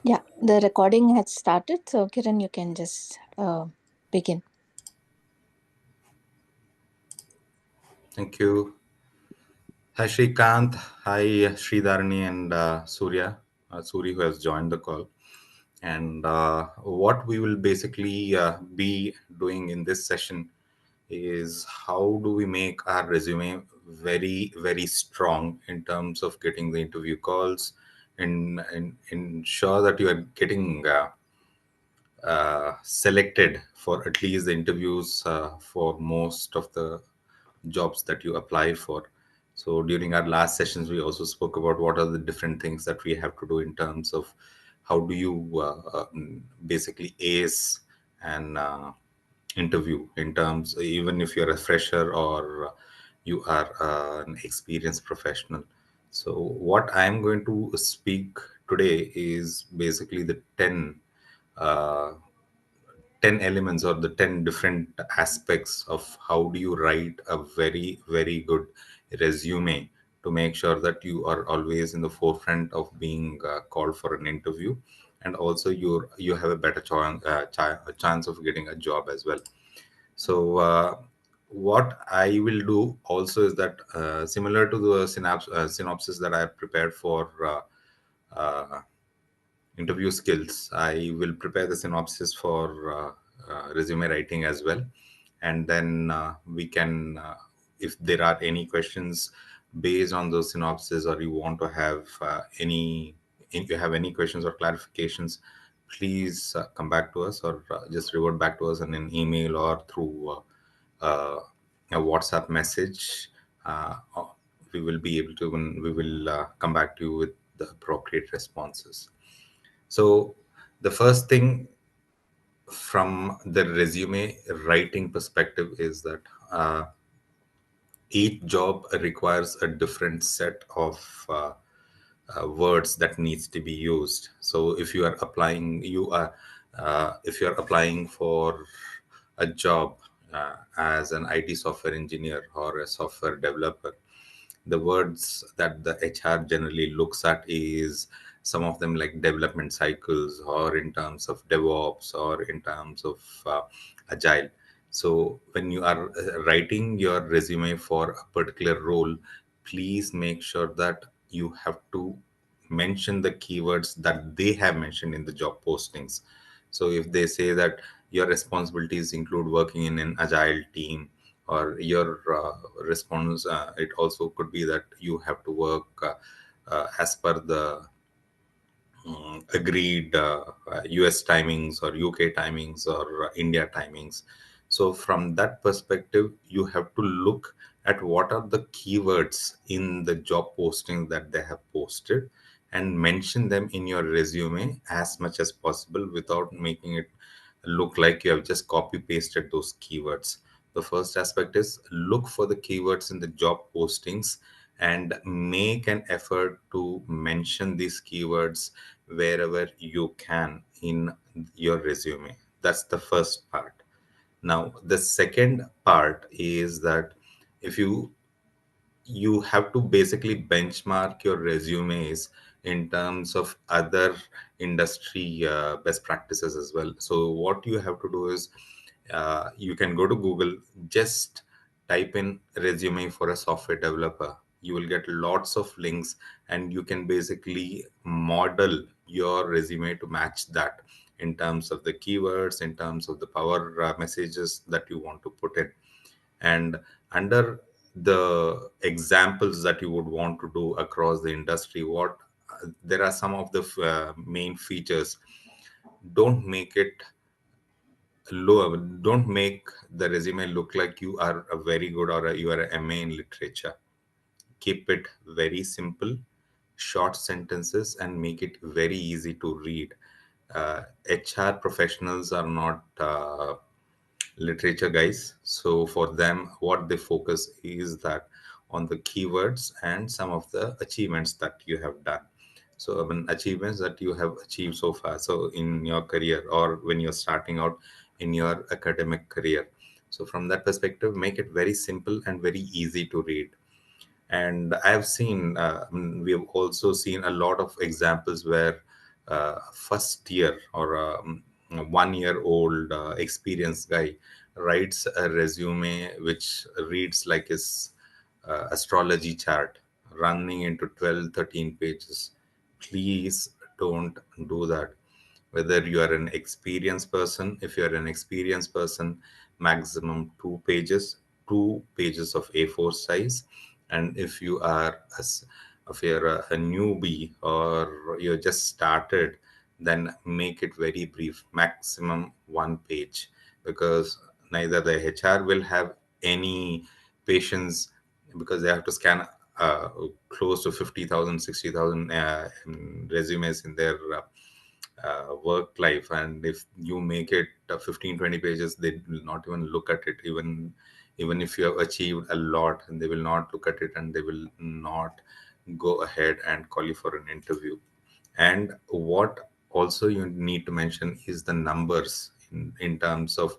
Yeah, the recording has started. So, Kiran, you can just begin. Thank you. Hi, Shrikant. Hi, Sridharani and Surya. Suri, who has joined the call. And what we will basically be doing in this session is how do we make our resume very, very strong in terms of getting the interview calls and ensure that you are getting selected for at least the interviews for most of the jobs that you apply for. So during our last sessions, we also spoke about what are the different things that we have to do in terms of how do you basically ace an interview in terms, even if you're a fresher or you are an experienced professional. So what I'm going to speak today is basically the uh, 10 elements or the 10 different aspects of how do you write a very, very good resume to make sure that you are always in the forefront of being called for an interview, and also you have a better chance of getting a job as well. So what I will do also is that similar to the synopsis that I prepared for uh, interview skills, I will prepare the synopsis for resume writing as well. And then we can, if there are any questions based on those synopsis, or you want to have if you have any questions or clarifications, please come back to us, or just revert back to us in an email or through a WhatsApp message. We will be able to, we will come back to you with the appropriate responses. So the first thing from the resume writing perspective is that each job requires a different set of words that needs to be used. So if you are applying, if you are applying for a job as an IT software engineer or a software developer, the words that the HR generally looks at is some of them like development cycles, or in terms of DevOps, or in terms of agile. So when you are writing your resume for a particular role, please make sure that you have to mention the keywords that they have mentioned in the job postings. So if they say that your responsibilities include working in an agile team, or your response, it also could be that you have to work as per the agreed US timings, or UK timings, or India timings. So, from that perspective, you have to look at what are the keywords in the job posting that they have posted, and mention them in your resume as much as possible without making it look like you have just copy pasted those keywords. The first aspect is look for the keywords in the job postings and make an effort to mention these keywords wherever you can in your resume. That's the first part. Now, the second part is that if you have to basically benchmark your resumes in terms of other industry best practices as well. So what you have to do is you can go to Google, just type in resume for a software developer. You will get lots of links, and you can basically model your resume to match that in terms of the keywords, in terms of the power messages that you want to put in. And under the examples that you would want to do across the industry, what there are some of the main features. Don't make it low, don't make the resume look like you are a very good, or you are a MA in literature. Keep it very simple, short sentences, and make it very easy to read. HR professionals are not literature guys. So for them, what they focus is that on the keywords and some of the achievements that you have done. So I mean, achievements that you have achieved so far. So in your career, or when you're starting out in your academic career. So from that perspective, make it very simple and very easy to read. And I've seen, we have also seen a lot of examples where first year or a 1 year old experienced guy writes a resume which reads like his astrology chart, running into 12, 13 pages. Please don't do that. Whether you are an experienced person, if you are an experienced person, maximum 2 pages, 2 pages of A4 size. And if you are if you're a newbie or you just started, then make it very brief, maximum 1 page, because neither the HR will have any patience, because they have to scan uh, close to 50,000, 60,000 resumes in their work life. And if you make it 15, 20 pages, they will not even look at it. Even if you have achieved a lot, and they will not look at it, and they will not go ahead and call you for an interview. And what also you need to mention is the numbers in terms of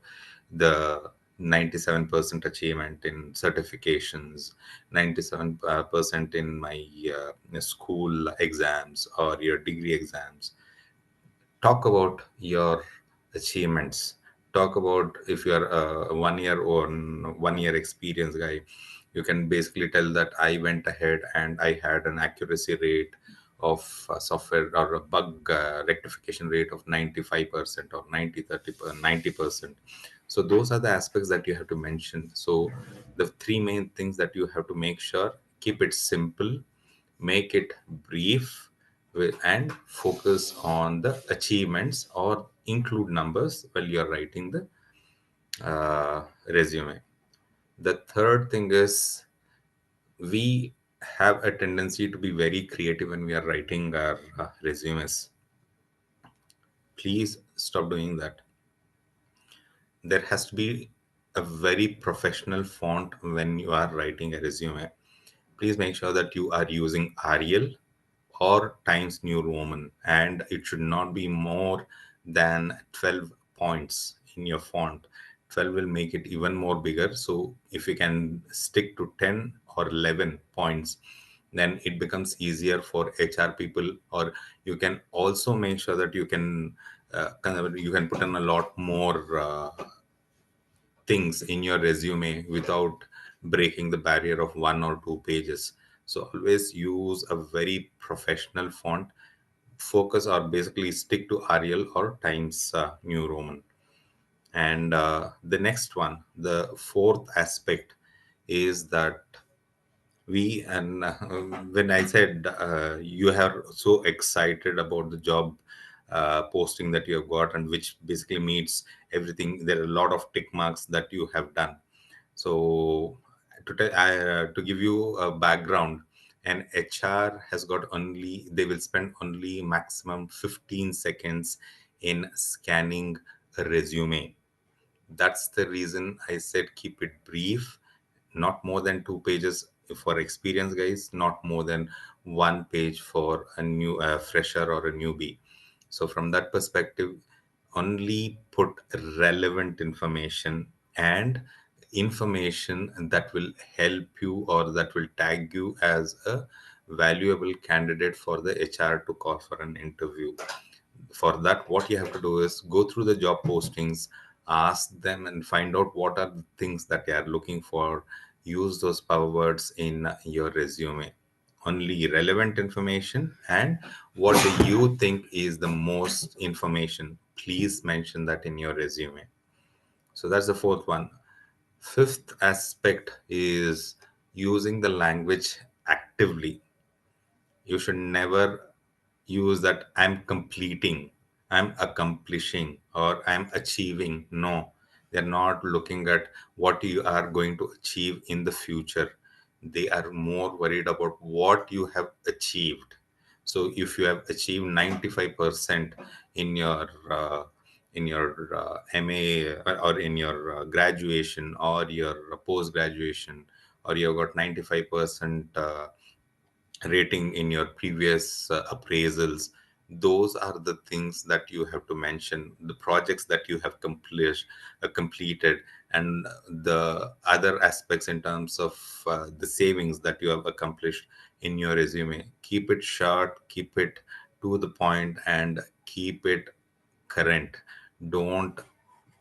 the 97% achievement in certifications, 97% in my school exams or your degree exams. Talk about your achievements. Talk about, if you're a 1 year or 1 year experience guy, you can basically tell that I went ahead and I had an accuracy rate of software or a bug rectification rate of 95% or 90% So those are the aspects that you have to mention. So the three main things that you have to make sure: keep it simple, make it brief, and focus on the achievements or include numbers while you're writing the resume. The third thing is, we have a tendency to be very creative when we are writing our resumes. Please stop doing that. There has to be a very professional font when you are writing a resume. Please make sure that you are using Arial or Times New Roman, and it should not be more than 12 points in your font. 12 will make it even more bigger. So if you can stick to 10 or 11 points, then it becomes easier for HR people. Or you can also make sure that you can put in a lot more things in your resume without breaking the barrier of 1 or 2 pages. So always use a very professional font. Focus, or basically stick to Arial or Times New Roman. And the next one, the fourth aspect, is that we and when I said you are so excited about the job posting that you have got, and which basically meets everything, there are a lot of tick marks that you have done. So to give you a background, an HR has got only, they will spend only maximum 15 seconds in scanning a resume. That's the reason I said keep it brief, not more than 2 pages for experienced guys, not more than 1 page for a new fresher or a newbie. So from that perspective, only put relevant information, and information that will help you or that will tag you as a valuable candidate for the HR to call for an interview. For that, what you have to do is go through the job postings, ask them and find out what are the things that they are looking for. Use those power words in your resume. Only relevant information, and what do you think is the most information, please mention that in your resume. So that's the fourth one. Fifth aspect is using the language actively. You should never use that I'm completing, I'm accomplishing, or I'm achieving. No, they're not looking at what you are going to achieve in the future. They are more worried about what you have achieved. So if you have achieved 95% in your MA, or in your graduation or your post graduation, or you have got 95% rating in your previous appraisals, those are the things that you have to mention, the projects that you have completed, and the other aspects in terms of the savings that you have accomplished in your resume. Keep it short, keep it to the point and keep it current. Don't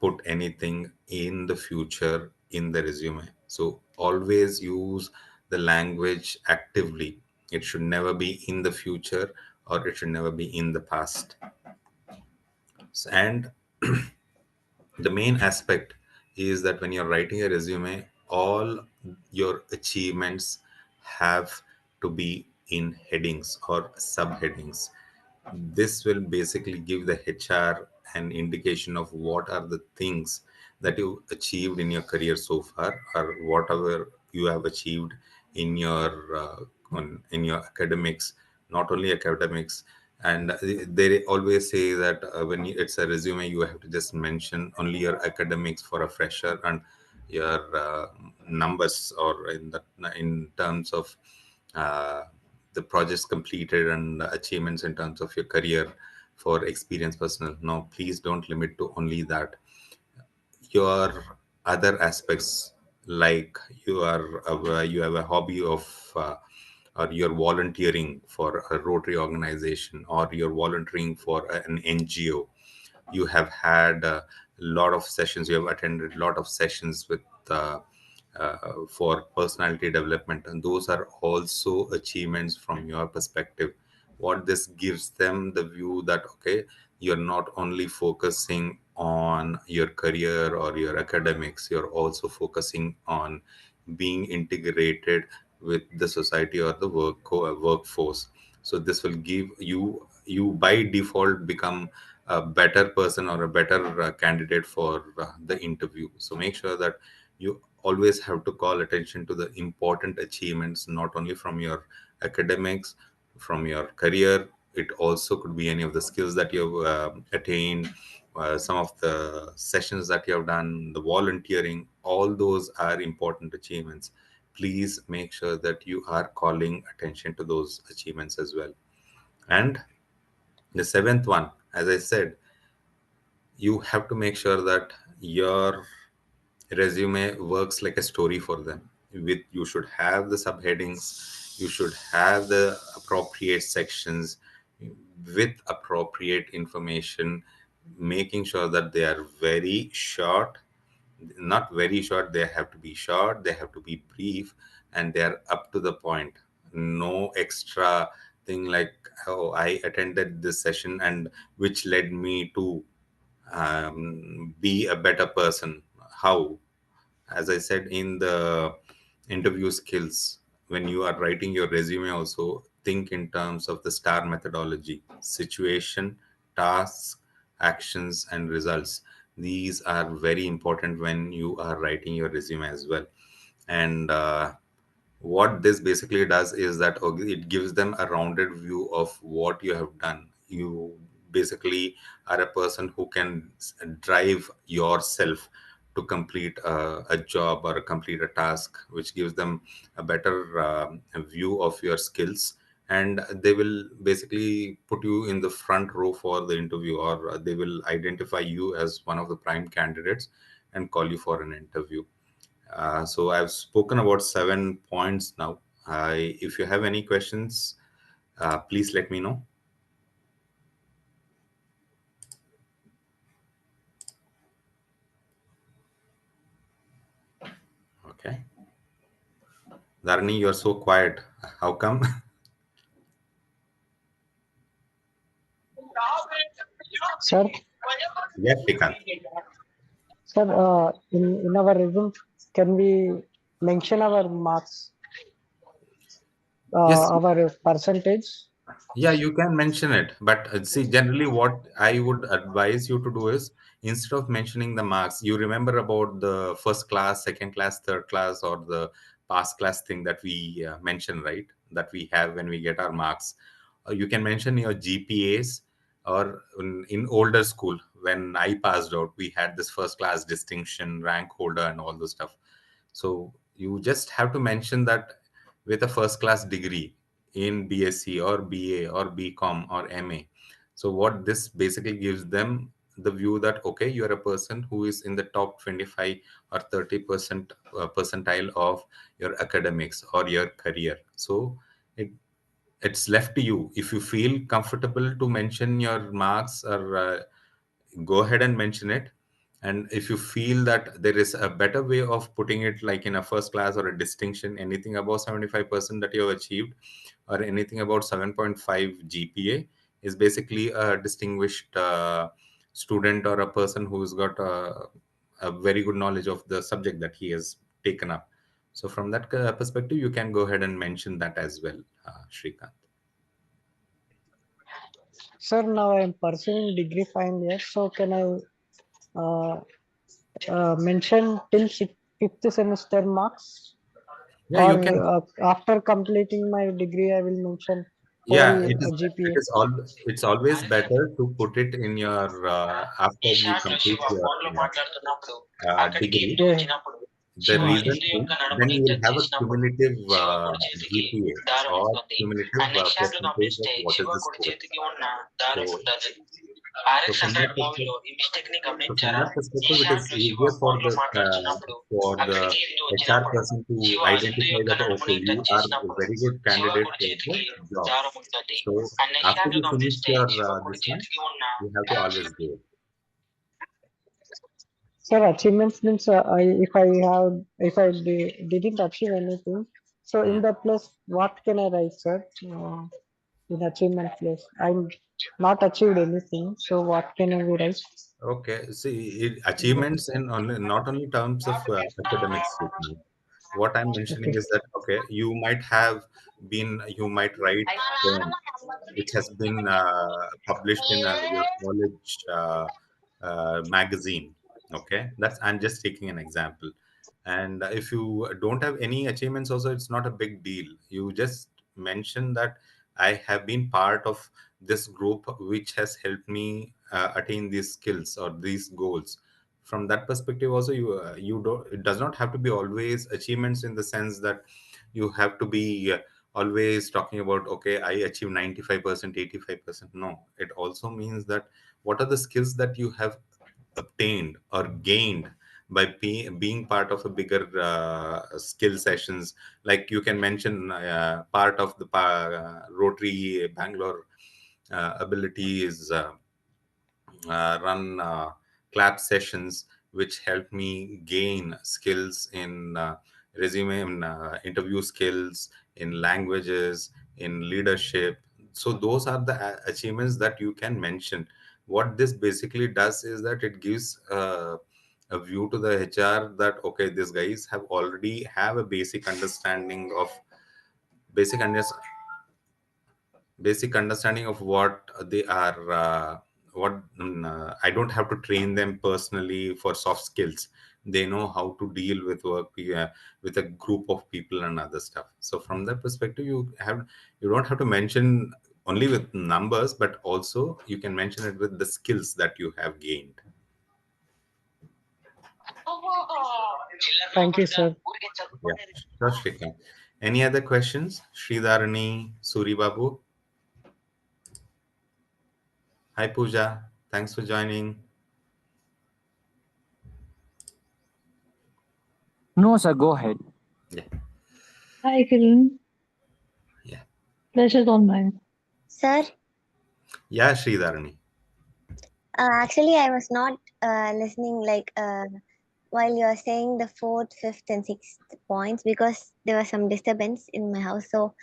put anything in the future in the resume. So always use the language actively. It should never be in the future, or it should never be in the past. And the main aspect is that when you're writing a resume, all your achievements have to be in headings or subheadings. This will basically give the HR an indication of what are the things that you achieved in your career so far, or whatever you have achieved in your in your academics, not only academics. And they always say that when it's a resume, you have to just mention only your academics for a fresher, and your numbers, or in terms of uh, the projects completed and achievements in terms of your career for experience personal. No, please don't limit to only that. Your other aspects, like you have a hobby of or you're volunteering for a Rotary organization, or you're volunteering for an NGO. You have had a lot of sessions, you have attended a lot of sessions with for personality development, and those are also achievements from your perspective. What this gives them the view that, okay, you're not only focusing on your career or your academics, you're also focusing on being integrated with the society or the workforce. So this will give you by default become a better person or a better candidate for the interview. So make sure that you always have to call attention to the important achievements, not only from your academics, from your career. It also could be any of the skills that you've attained, some of the sessions that you have done, the volunteering. All those are important achievements. Please make sure that you are calling attention to those achievements as well. And the seventh one, as I said, you have to make sure that your resume works like a story for them. With You should have the subheadings, you should have the appropriate sections with appropriate information, making sure that they are very short. Not very short, they have to be short, they have to be brief, and they are up to the point. No extra thing like, oh, I attended this session and which led me to be a better person. How? As I said in the interview skills, when you are writing your resume, also think in terms of the STAR methodology: situation, tasks, actions, and results. These are very important when you are writing your resume as well. And what this basically does is that, okay, it gives them a rounded view of what you have done. You basically are a person who can drive yourself to complete a job or complete a task, which gives them a better view of your skills. And they will basically put you in the front row for the interview, or they will identify you as one of the prime candidates and call you for an interview. So I've spoken about 7 points now. If you have any questions, please let me know. Okay. Dharani, you're so quiet. How come? Sir, Yes, Shrikant. sir, in our resume, can we mention our marks, Yes. our percentage? Yeah, you can mention it, but see, generally, what I would advise you to do is, instead of mentioning the marks, you remember about the first class, second class, third class, or the past class thing that we mention, right? That we have when we get our marks. You can mention your GPAs, or in older school, when I passed out, we had this first class distinction, rank holder, and all the stuff. So you just have to mention that with a first class degree in BSc or BA or BCom or MA. So what this basically gives them the view that, okay, you're a person who is in the top 25 or 30% percentile of your academics or your career. So it it's left to you. If you feel comfortable to mention your marks, or go ahead and mention it. And if you feel that there is a better way of putting it, like in a first class or a distinction, anything above 75% that you have achieved, or anything about 7.5 GPA, is basically a distinguished student, or a person who's got a very good knowledge of the subject that he has taken up. So from that perspective, you can go ahead and mention that as well, Shrikant. Sir, now I am pursuing degree final year. So can I uh, mention till fifth semester marks, Yeah, or you can. after completing my degree, I will mention Yeah, whole it GPA. is all, it's always better to put it in your after you complete your degree. Okay. The reason is, then you will have a cumulative GPA, or cumulative percentage of what is the score. So, so from that perspective, so from that perspective, it is easier for the HR person to identify that, okay, you are a very good candidate for the job. So after you finish your this one, you have to always go. Sir, achievements means if I didn't achieve anything, so in Hmm. that place, what can I write, sir? In achievement place, I'm not achieved anything. So what can I write? Okay, see, achievements in only, not only terms of academics. What I'm mentioning Okay. is that, okay, you might write poem which has been published in your college magazine. Okay, that's, I'm just taking an example. And if you don't have any achievements, also, it's not a big deal. You just mention that I have been part of this group which has helped me attain these skills or these goals. From that perspective, also, you don't, it does not have to be always achievements in the sense that you have to be always talking about, okay, I achieved 95%, 85%. No, it also means that what are the skills that you have obtained or gained by being part of a bigger skill sessions. Like you can mention part of the Rotary Bangalore ability is run clap sessions which help me gain skills in resume, in interview skills, in languages, in leadership. So those are the achievements that you can mention. What this basically does is that it gives a view to the HR that, okay, these guys have already have a basic understanding basic understanding of what they are, I don't have to train them personally for soft skills. They know how to deal with work, with a group of people and other stuff. So from that perspective, you don't have to mention only with numbers, but also you can mention it with the skills that you have gained. Thank you, sir. Yeah, sure, Shrikant. Any other questions, Sridharani, Suri Babu? Hi, Pooja, thanks for joining. No, sir, go ahead. Yeah, Hi, Kiran. yeah, Pleasure's all mine. Sir, yeah, Sridharani. actually, I was not listening while you are saying the fourth, fifth, and sixth points because there was some disturbance in my house. So,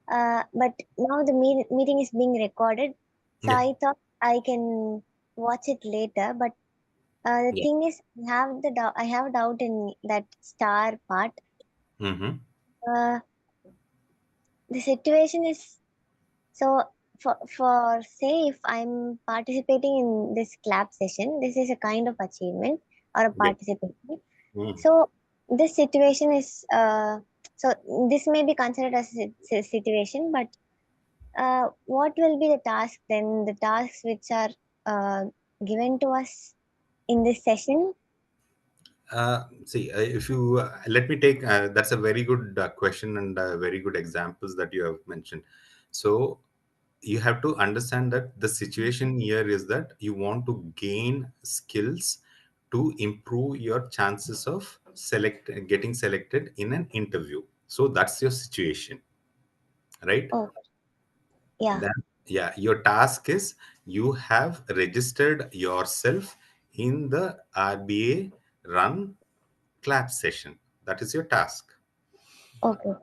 but now the meeting is being recorded, so Yeah, I thought I can watch it later. But the yeah. thing is, I have doubt in that star part. Mm-hmm. Uh, the situation is so for say if I'm participating in this clap session, this is a kind of achievement or a Yeah. participation. Mm. So this situation is so this may be considered as a situation, but what will be the task then? The tasks which are given to us in this session. See, if you let me take, that's a very good question, and very good examples that you have mentioned. So you have to understand that the situation here is that you want to gain skills to improve your chances of getting selected in an interview. So that's your situation, right? Oh, Yeah. Then, yeah, your task is you have registered yourself in the RBA run clap session. That is your task. Okay.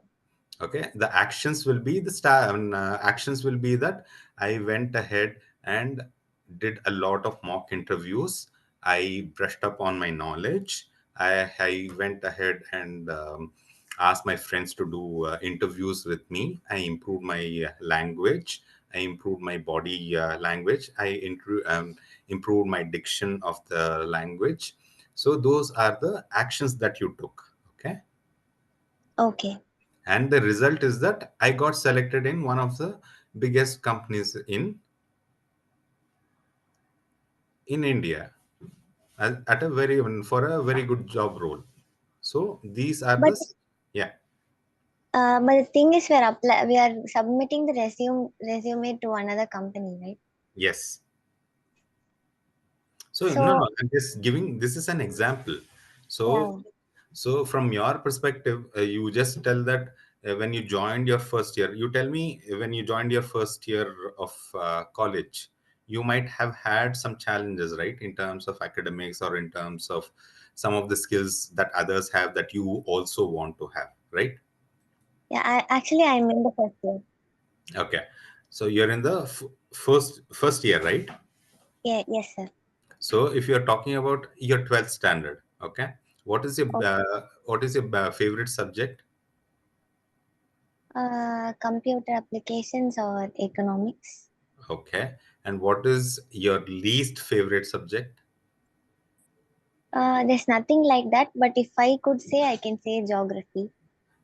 Okay, the actions will be the star actions will be that I went ahead and did a lot of mock interviews. I brushed up on my knowledge. I went ahead and asked my friends to do interviews with me. I improved my language. I improved my body language. Improved my diction of the language. So those are the actions that you took. Okay, Okay. and the result is that I got selected in one of the biggest companies in India at a very for a very good job role. So these are But the, yeah, but the thing is, we are submitting the resume to another company, right? yes. So no, So no, I'm just giving, this is an example. So yeah, from your perspective, you just tell that when you joined your first year, you tell me when you joined your first year of college, you might have had some challenges, right, in terms of academics or in terms of some of the skills that others have that you also want to have, right? yeah. I'm in the first year. Okay, so you're in the first year, right? Yeah, yes, sir. So if you're talking about your 12th standard, okay, Okay. what is your favorite subject? Computer applications or economics. Okay. And what is your least favorite subject? There's nothing like that, but if I could say, I can say geography.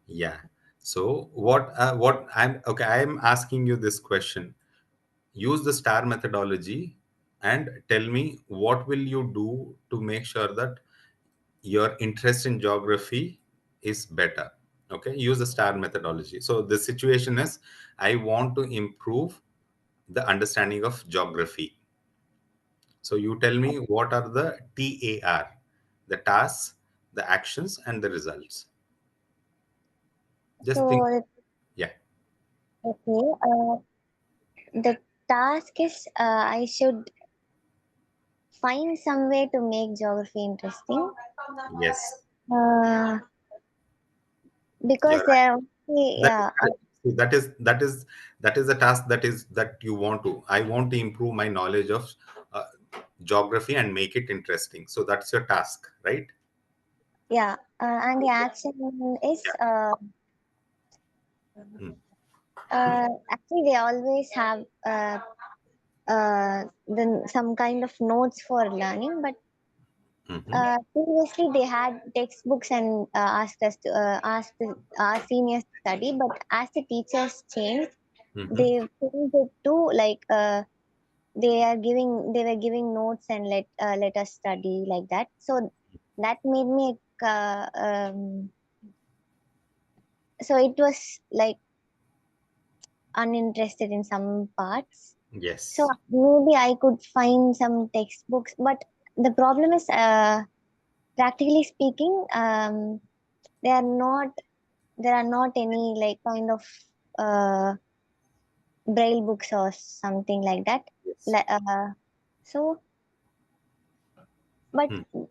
Yeah. So what I'm okay, I'm asking you this question. Use the star methodology and tell me what will you do to make sure that your interest in geography is better. Okay. Use the star methodology. So the situation is I want to improve the understanding of geography. So you tell me what are the TAR, the tasks, the actions, and the results. Just think. So Yeah. okay, the task is I should find some way to make geography interesting. Yes. Uh, because You're there are right. only, That yeah, that is a task that you want to. I want to improve my knowledge of uh, geography and make it interesting. So that's your task, right? yeah, and the action is Yeah. Mm. actually they always have then some kind of notes for learning, but Mm-hmm. previously they had textbooks and asked us to ask our seniors to study, but as the teachers changed, Mm-hmm. they changed it to like they were giving notes and let us study like that. So that made me so it was like uninterested in some parts. So Yes. maybe I could find some textbooks, but the problem is, practically speaking, they are not. There are not any like kind of uh, braille books or something like that. Yes. Like, so, but Mm.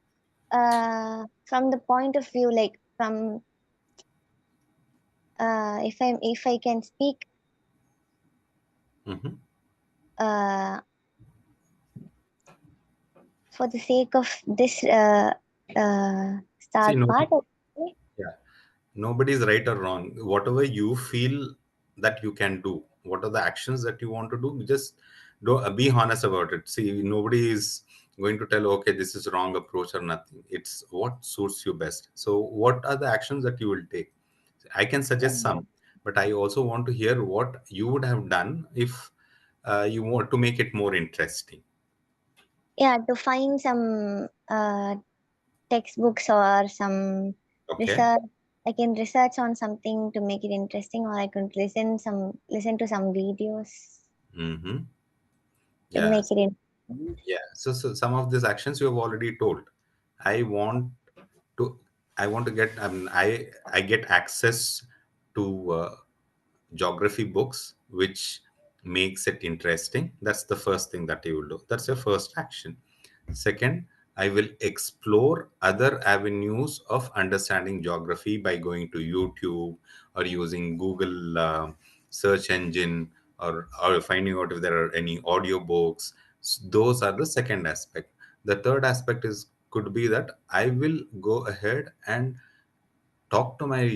from the point of view, like from if I can speak Mm-hmm. uh, for the sake of this See, start no. part, okay? Yeah. Nobody is right or wrong. Whatever you feel that you can do, what are the actions that you want to do, just do be honest about it. See, nobody is going to tell, okay, this is wrong approach or nothing. It's what suits you best. So what are the actions that you will take? I can suggest some, but I also want to hear what you would have done if you want to make it more interesting. Yeah, to find some textbooks or some Okay. research. I can research on something to make it interesting, or I can listen to some videos Mm-hmm. to Yeah. make it interesting. Yeah. So some of these actions you have already told. I want to I want to get I get access to geography books which makes it interesting. That's the first thing that you will do. That's your first action. Second, I will explore other avenues of understanding geography by going to YouTube or using Google search engine, or finding out if there are any audio books. Those are the second aspect. The third aspect is could be that I will go ahead and talk to my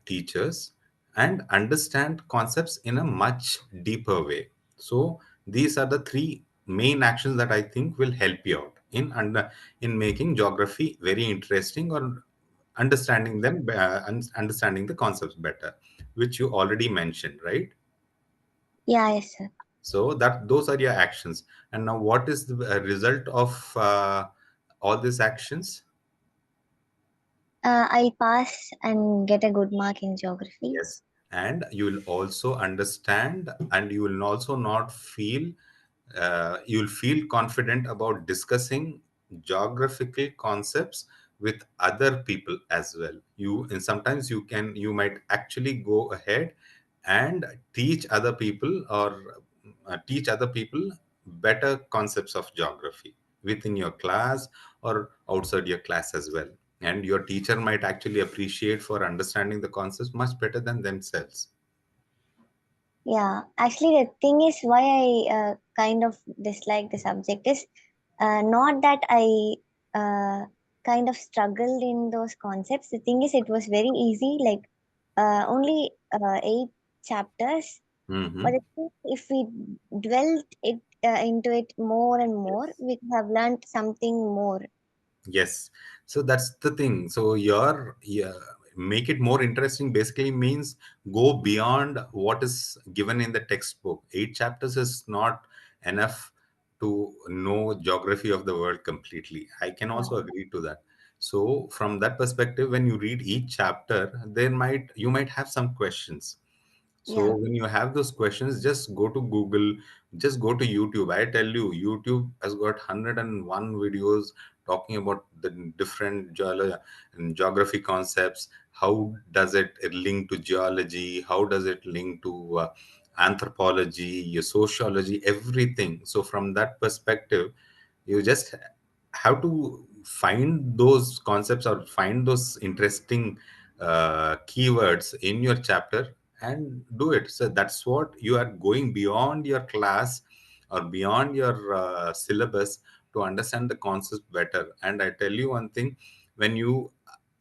teachers and understand concepts in a much deeper way. So these are the three main actions that I think will help you out in making geography very interesting, or understanding understanding the concepts better, which you already mentioned, right? Yeah, yes, sir. So that those are your actions. And now what is the result of all these actions? I'll pass and get a good mark in geography. Yes. And you will also understand, and you will also not feel, you'll feel confident about discussing geographical concepts with other people as well. And sometimes you might actually go ahead and teach other people, or teach other people better concepts of geography within your class or outside your class as well. And your teacher might actually appreciate for understanding the concepts much better than themselves. Yeah, actually, the thing is why I kind of dislike the subject is not that I kind of struggled in those concepts. The thing is, it was very easy, like only 8 chapters. But Hmm. I think if we dwelt into it more and more, we could have learned something more. Yes. So that's the thing. So your, yeah, make it more interesting basically means go beyond what is given in the textbook. 8 chapters is not enough to know geography of the world completely. I can Yeah, also agree to that. So from that perspective, when you read each chapter, you might have some questions. So yeah, when you have those questions, just go to Google, just go to YouTube. I tell you, YouTube has got 101 videos talking about the different and geography concepts. How does it link to geology? How does it link to anthropology, your sociology, everything? So from that perspective, you just have to find those concepts or find those interesting keywords in your chapter and do it. So that's what you are going beyond your class or beyond your syllabus to understand the concepts better. And I tell you one thing, when you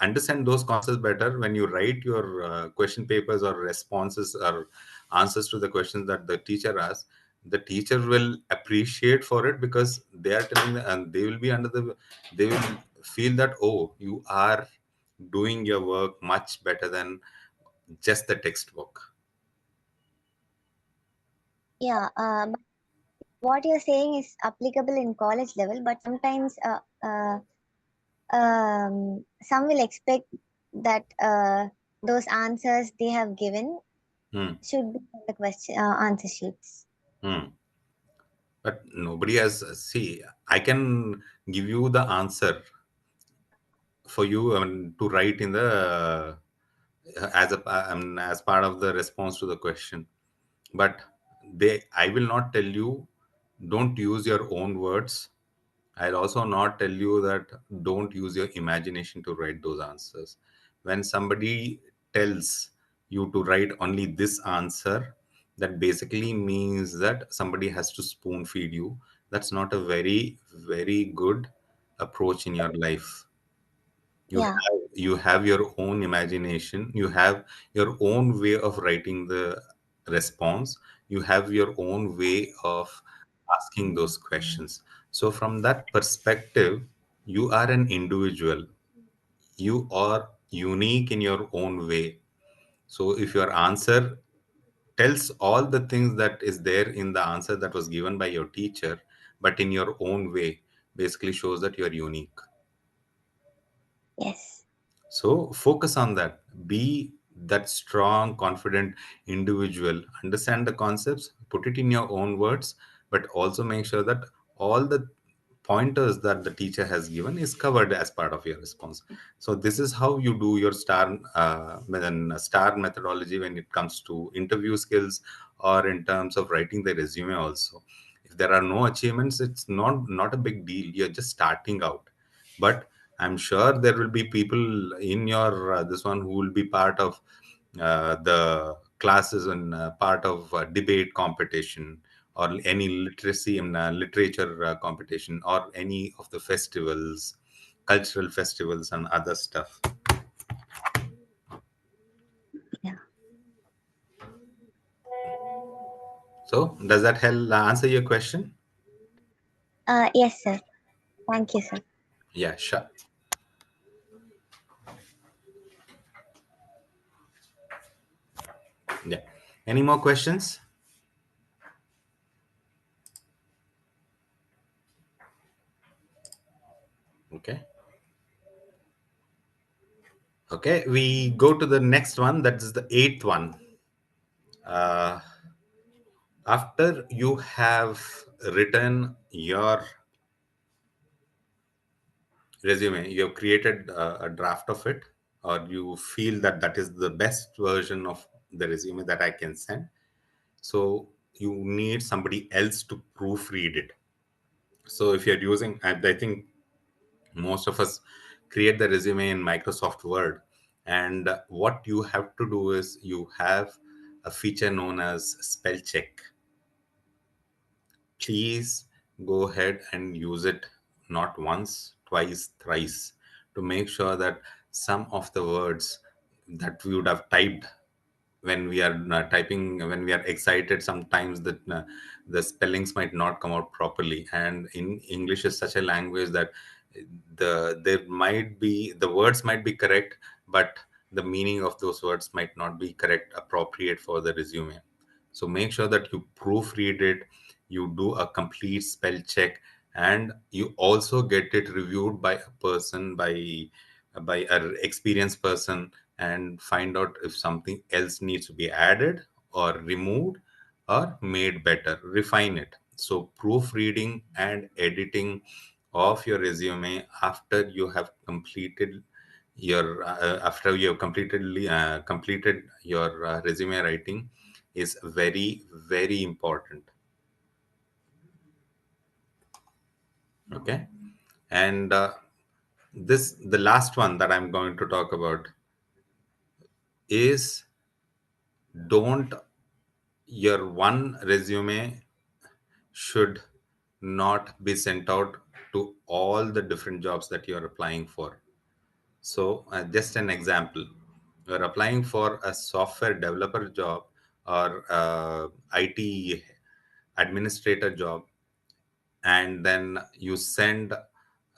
understand those concepts better, when you write your question papers or responses or answers to the questions that the teacher asks, the teacher will appreciate for it, because they are telling and they will be under the, they will feel that, oh, you are doing your work much better than just the textbook. yeah. But what you're saying is applicable in college level, but sometimes some will expect that those answers they have given Hmm. should be on the question answer sheets. Hmm. But nobody has, see, I can give you the answer for you to write in the as part of the response to the question. But I will not tell you don't use your own words. I'll also not tell you that don't use your imagination to write those answers. When somebody tells you to write only this answer, that basically means that somebody has to spoon feed you. That's not a very good approach in your life. Yeah, You have your own imagination, you have your own way of writing the response, you have your own way of asking those questions. So from that perspective, you are an individual, you are unique in your own way. So if your answer tells all the things that is there in the answer that was given by your teacher, but in your own way, basically shows that you are unique. yes, So focus on that. Be that strong, confident individual. Understand the concepts, put it in your own words, but also make sure that all the pointers that the teacher has given is covered as part of your response. So this is how you do your star methodology when it comes to interview skills, or in terms of writing the resume also. If there are no achievements, it's not a big deal. You're just starting out. But I'm sure there will be people in your this one who will be part of the classes and part of debate competition, or any literacy and literature competition, or any of the festivals, cultural festivals and other stuff. Yeah. So does that help answer your question? Yes, sir. Thank you, sir. Yeah, sure. Yeah. Any more questions? Okay. Okay, we go to the next one. That is the eighth one. Uh, After you have written your resume, you have created a draft of it, or you feel that that is the best version of the resume that I can send. So you need somebody else to proofread it. So if you're using, I think most of us create the resume in Microsoft Word, and what you have to do is you have a feature known as spell check. Please go ahead and use it, not once, twice, thrice, to make sure that some of the words that we would have typed when we are typing, when we are excited, sometimes the spellings might not come out properly. And in English is such a language that there might be, the words might be correct, but the meaning of those words might not be correct, appropriate for the resume. So make sure that you proofread it, you do a complete spell check, and you also get it reviewed by a person, by an experienced person, and find out if something else needs to be added or removed or made better, refine it. So proofreading and editing of your resume after you have completed completed your resume writing is very, very important. Okay. And this, the last one that I'm going to talk about is, don't, your one resume should not be sent out to all the different jobs that you're applying for. So just an example, you're applying for a software developer job, or IT administrator job, and then you send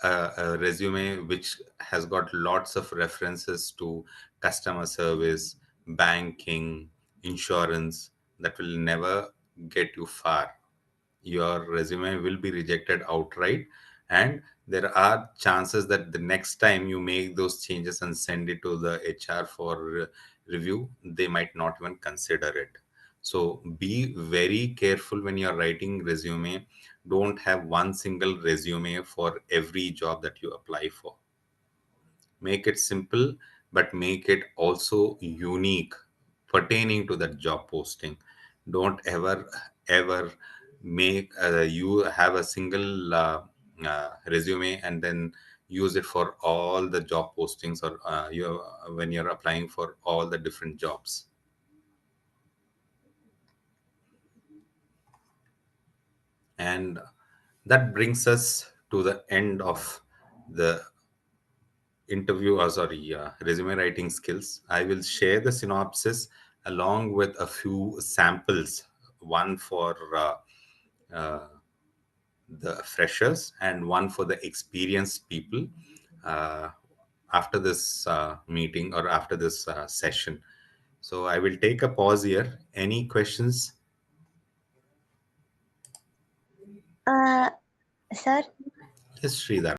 a resume which has got lots of references to customer service, banking, insurance. That will never get you far. Your resume will be rejected outright, and there are chances that the next time you make those changes and send it to the HR for review, they might not even consider it. So be very careful when you're writing resume. Don't have one single resume for every job that you apply for. Make it simple, but make it also unique, pertaining to that job posting. Don't ever make you have a single resume and then use it for all the job postings, or when you're applying for all the different jobs. And that brings us to the end of the interview, or sorry, resume writing skills. I will share the synopsis along with a few samples, one for uh, the freshers and one for the experienced people, uh, after this meeting, or after this session. So I will take a pause here. Any questions? Uh, Sir, Yes, Sridhar.